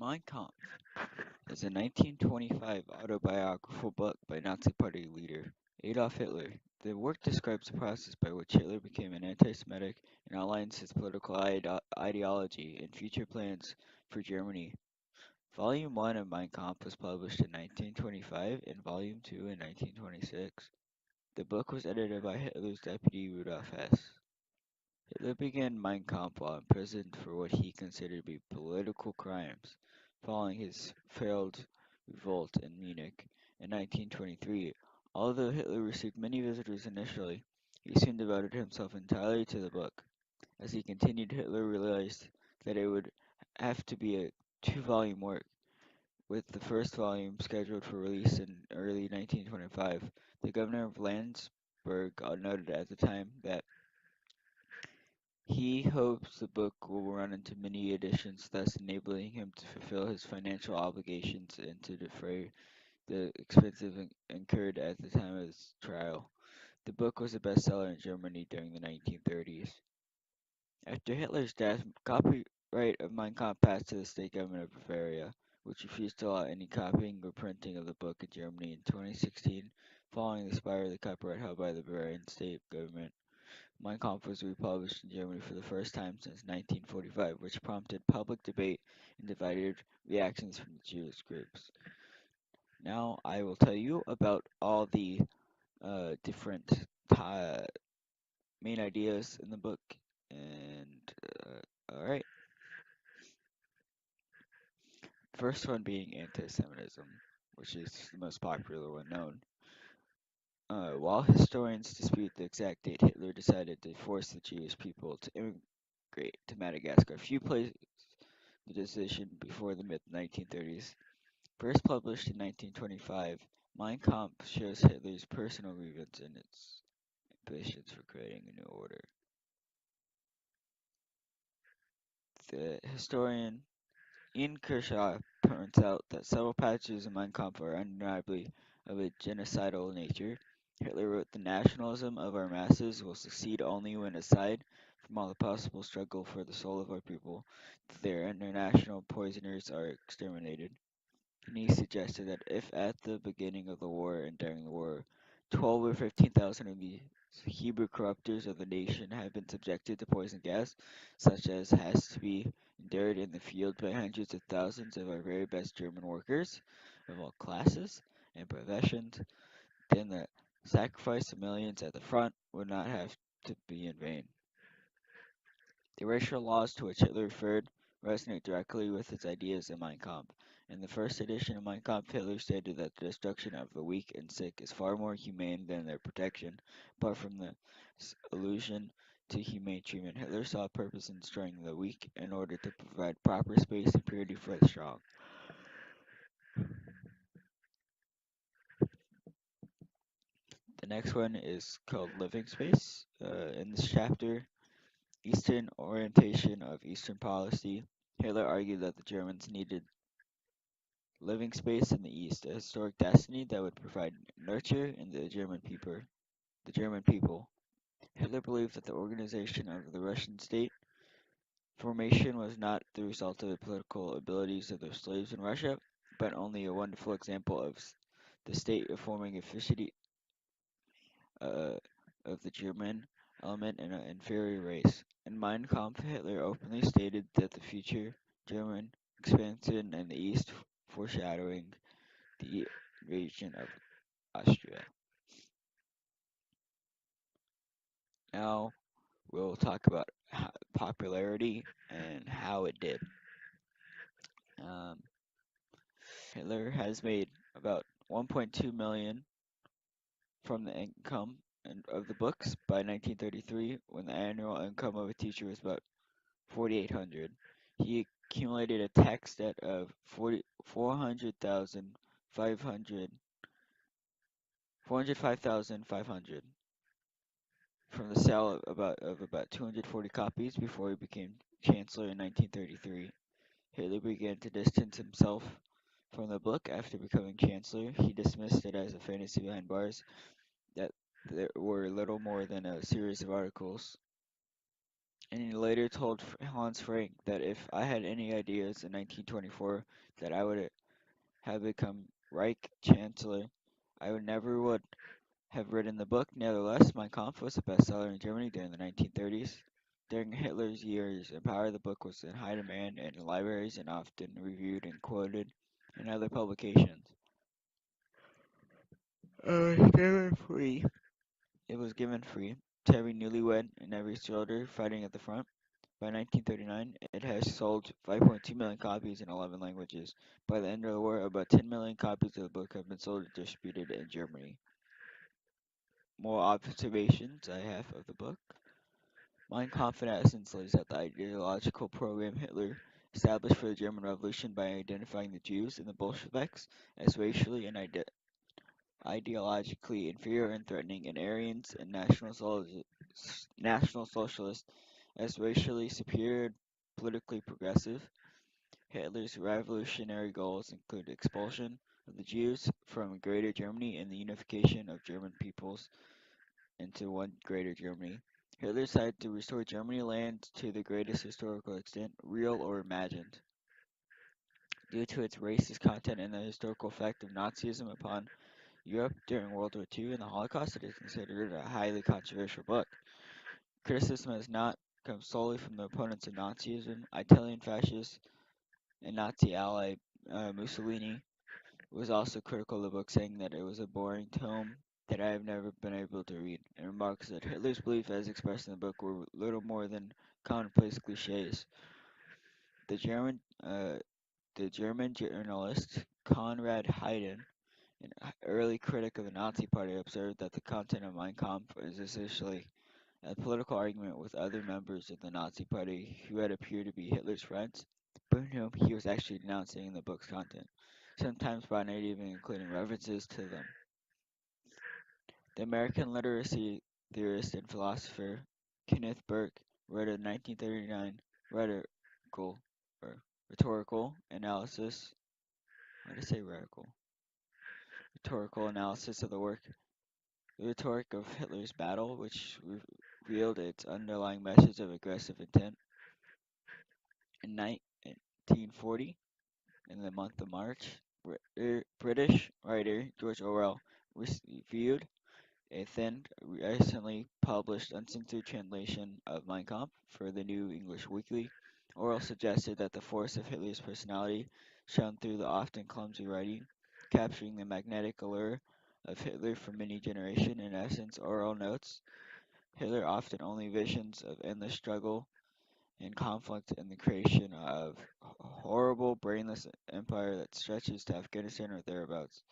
Mein Kampf is a 1925 autobiographical book by Nazi Party leader Adolf Hitler. The work describes the process by which Hitler became an anti-Semitic and outlines his political ideology and future plans for Germany. Volume 1 of Mein Kampf was published in 1925 and Volume 2 in 1926. The book was edited by Hitler's deputy Rudolf Hess. Hitler began Mein Kampf while imprisoned for what he considered to be political crimes, following his failed revolt in Munich in 1923. Although Hitler received many visitors initially, he soon devoted himself entirely to the book. As he continued, Hitler realized that it would have to be a two-volume work, with the first volume scheduled for release in early 1925. The governor of Landsberg noted at the time that he hopes the book will run into many editions, thus enabling him to fulfill his financial obligations and to defray the expenses incurred at the time of his trial. The book was a bestseller in Germany during the 1930s. After Hitler's death, copyright of Mein Kampf passed to the state government of Bavaria, which refused to allow any copying or printing of the book in Germany in 2016, following the expiry of the copyright held by the Bavarian state government. Mein Kampf was republished in Germany for the first time since 1945, which prompted public debate and divided reactions from the Jewish groups. Now I will tell you about all the different uh, main ideas in the book. And alright, first one being anti-Semitism, which is the most popular one known. While historians dispute the exact date Hitler decided to force the Jewish people to immigrate to Madagascar, few place the decision before the mid-1930s. First published in 1925, Mein Kampf shows Hitler's personal grievance and its ambitions for creating a new order. The historian Ian Kershaw points out that several passages in Mein Kampf are undeniably of a genocidal nature. Hitler wrote, "The nationalism of our masses will succeed only when, aside from all the possible struggle for the soul of our people, their international poisoners are exterminated." And he suggested that if at the beginning of the war and during the war 12 or 15,000 of the Hebrew corruptors of the nation have been subjected to poison gas, such as has to be endured in the field by hundreds of thousands of our very best German workers of all classes and professions, then the sacrifice of millions at the front would not have to be in vain. The racial laws to which Hitler referred resonate directly with his ideas in Mein Kampf. In the first edition of Mein Kampf, Hitler stated that the destruction of the weak and sick is far more humane than their protection. Apart from the allusion to humane treatment, Hitler saw a purpose in destroying the weak in order to provide proper space and purity for the strong. The next one is called Living Space. In this chapter, Eastern Orientation of Eastern Policy, Hitler argued that the Germans needed living space in the East, a historic destiny that would provide nurture in the German people. Hitler believed that the organization of the Russian state formation was not the result of the political abilities of the slaves in Russia, but only a wonderful example of the state forming efficiency uh, of the German element in an inferior race. In Mein Kampf, Hitler openly stated that the future German expansion in the East, foreshadowing the invasion of Austria. Now we'll talk about popularity and how it did. Um, Hitler has made about 1.2 million from the income of the books by 1933, when the annual income of a teacher was about 4,800. He accumulated a tax debt of 405,500 from the sale of about 240 copies before he became chancellor in 1933. Hitler began to distance himself from the book after becoming chancellor. He dismissed it as a fantasy behind bars, that there were little more than a series of articles And he later told Hans Frank that if I had any ideas in 1924 that I would have become Reich Chancellor, I would never have written the book. Nevertheless, Mein Kampf was a bestseller in Germany during the 1930s. During Hitler's years in power, the book was in high demand in libraries and often reviewed and quoted in other publications. Given free. It was given free to every newlywed and every soldier fighting at the front. By 1939, it has sold 5.2 million copies in 11 languages. By the end of the war, about 10 million copies of the book have been sold and distributed in Germany. More observations I have of the book. Mein Kampf in essence lays out the ideological program Hitler established for the German Revolution by identifying the Jews and the Bolsheviks as racially and ideologically inferior and threatening, and Aryans and National Socialists as racially superior and politically progressive. Hitler's revolutionary goals include expulsion of the Jews from Greater Germany and the unification of German peoples into one Greater Germany. Hitler decided to restore Germany land to the greatest historical extent, real or imagined. Due to its racist content and the historical effect of Nazism upon Europe during World War II and the Holocaust, it is considered a highly controversial book. Criticism has not come solely from the opponents of Nazism. Italian fascists and Nazi ally Mussolini was also critical of the book, saying that it was a boring tome that I have never been able to read, and remarks that Hitler's beliefs as expressed in the book were little more than commonplace cliches. The German, uh, the German journalist Konrad Hayden, an early critic of the Nazi Party, observed that the content of Mein Kampf is essentially a political argument with other members of the Nazi Party who had appeared to be Hitler's friends, but whom he was actually denouncing in the book's content, sometimes by not even including references to them. The American literacy theorist and philosopher Kenneth Burke wrote a 1939 rhetorical or rhetorical analysis. Why did I say radical? Rhetorical analysis of the work, the rhetoric of Hitler's battle, which revealed its underlying message of aggressive intent. In 1940, in the month of March, British writer George Orwell reviewed a thin, recently published uncensored translation of Mein Kampf for the New English Weekly. Orwell suggested that the force of Hitler's personality shone through the often clumsy writing, capturing the magnetic allure of Hitler for many generations. In essence, Orwell notes Hitler often only visions of endless struggle and conflict and the creation of a horrible, brainless empire that stretches to Afghanistan or thereabouts.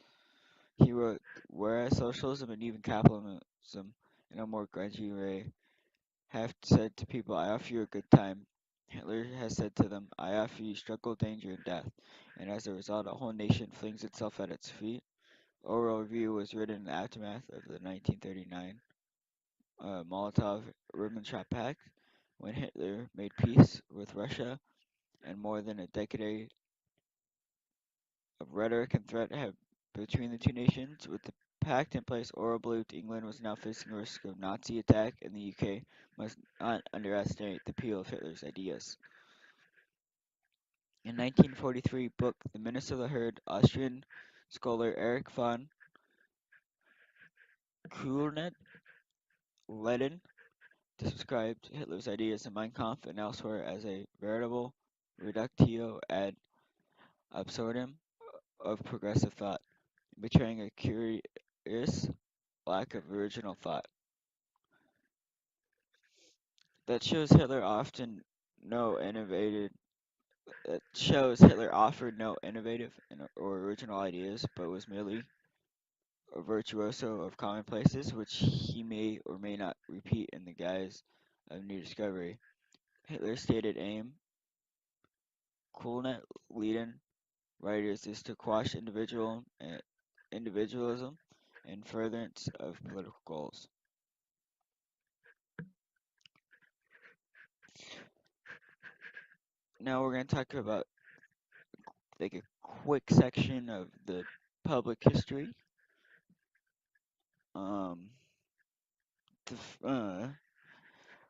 He wrote, whereas socialism and even capitalism, in a more grungy way, have said to people, I offer you a good time, Hitler has said to them, I offer you struggle, danger, and death. And as a result, a whole nation flings itself at its feet. Oral Review was written in the aftermath of the 1939 Molotov-Ribbentrop Pact, when Hitler made peace with Russia, and more than a decade of rhetoric and threat have between the two nations. With the pact in place, Orwell believed England was now facing a risk of Nazi attack, and the UK must not underestimate the appeal of Hitler's ideas. In 1943 book The Menace of the Herd, Austrian scholar Erich von Kuhlnet Leden described Hitler's ideas in Mein Kampf and elsewhere as a veritable reductio ad absurdum of progressive thought, betraying a curious lack of original thought. That shows Hitler often no innovated that shows Hitler offered no innovative or original ideas, but was merely a virtuoso of commonplaces which he may or may not repeat in the guise of new discovery. Hitler's stated aim, Coolnet Leiden writers, is to quash individualism in furtherance of political goals. Now we're going to talk about like a quick section of the public history. Um, the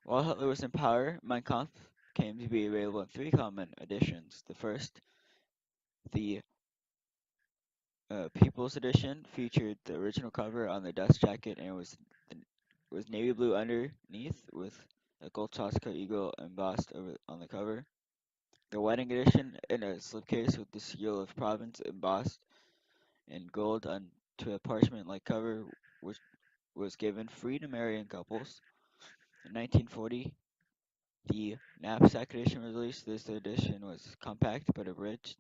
While Hitler was in power, Mein Kampf came to be available in three common editions. The first, the People's Edition, featured the original cover on the dust jacket and was navy blue underneath with a gold swastika eagle embossed on the cover. The Wedding Edition, in a slipcase with the seal of province embossed in gold onto a parchment-like cover, which was given free to marrying couples. In 1940, the knapsack edition was released. This edition was compact but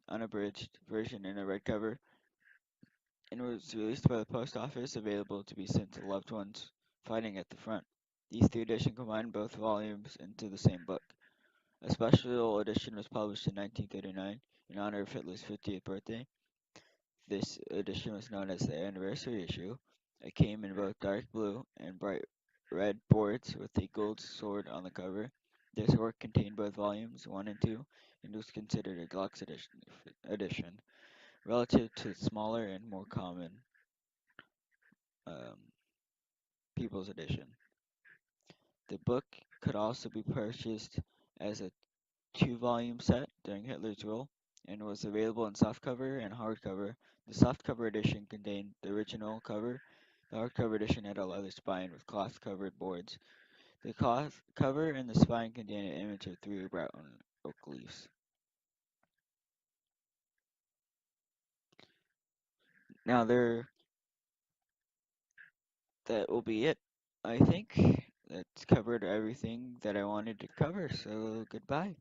unabridged version in a red cover, and was released by the post office, available to be sent to loved ones fighting at the front. These three editions combined both volumes into the same book. A special edition was published in 1939 in honor of Hitler's 50th birthday. This edition was known as the anniversary issue. It came in both dark blue and bright red boards with a gold sword on the cover. This work contained both volumes 1 and 2 and was considered a deluxe edition relative to the smaller and more common um, People's Edition. The book could also be purchased as a two-volume set during Hitler's rule and was available in softcover and hardcover. The softcover edition contained the original cover. The hardcover edition had a leather spine with cloth-covered boards. The cloth cover and the spine contained an image of three brown oak leaves. Now that will be it. I think that's covered everything that I wanted to cover, so goodbye.